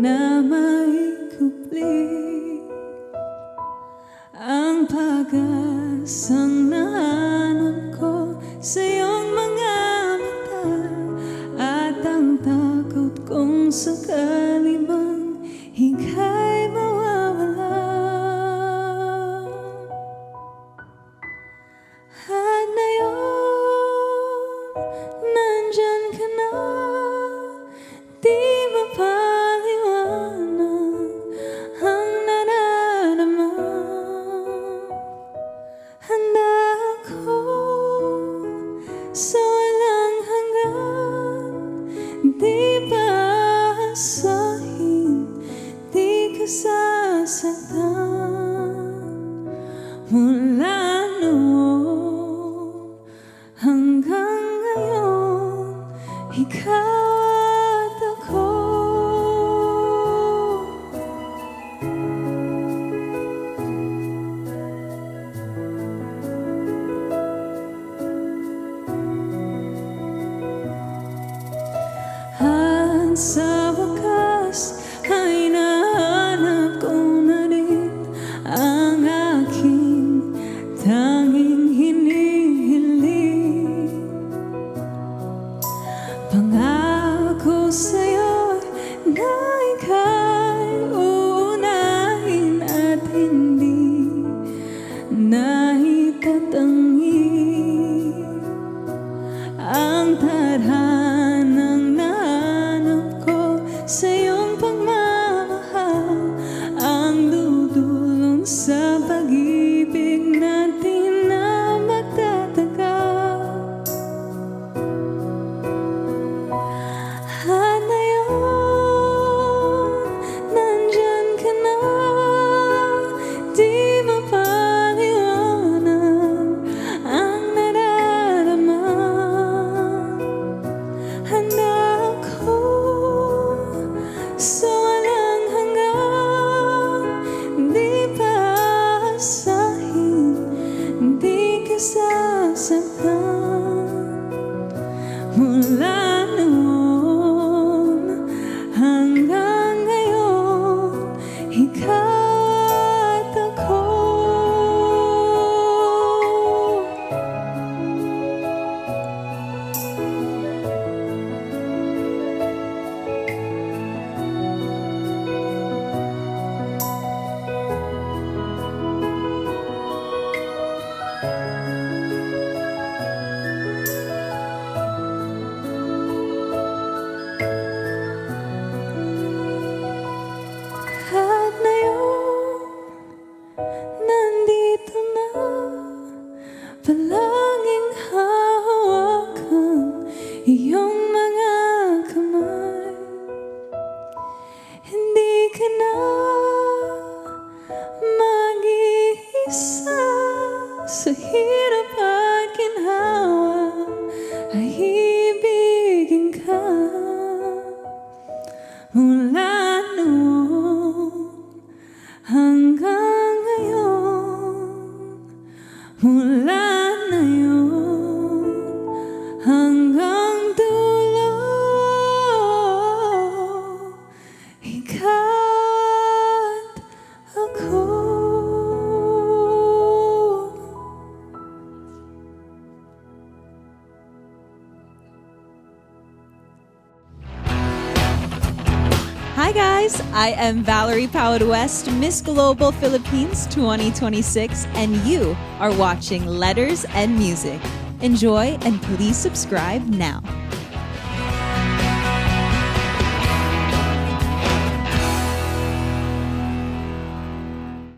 na maikupli ang pag-asang nahanap ko sa iyong mga mata, at ang takot kong sakali bang ika'y mawawala. At ngayon, nandyan ka na, di mapaliwanag ang nararamdaman. Handa ako sa walang hanggan, di pa asahin, di ka sasaktan. Mula noon hanggang ngayon, ikaw at ako. At sa wakas ay nahanap ko na rin ang aking tanging hinihiling. Pangako sa'yo na ika'y uunahin at hindi na itatangi ang tadhanang nahanap ko sa iyong pagmamahal, ang dudulong sa pag-ibig natin na magtatagal. At ngayon, nandyan ka na, di mapaliwanag ang nararamdaman. Handa ako sa walang hanggan, di pa asahin, di ka sasaktan. Mula noon hanggang ngayon, ikaw at ako. At ngayon, nandito na, palaging hahawakan iyong mga kamay. Hindi ka na mag-iisa sa hirap at ginhawa, ay ibigin ka. Mula noon hanggang ngayon, mula na yun hanggang dulo, ikaw at ako. Hi guys, I am Valerie Powell West, Miss Global Philippines 2026, and you are watching Letters and Music. Enjoy and please subscribe now.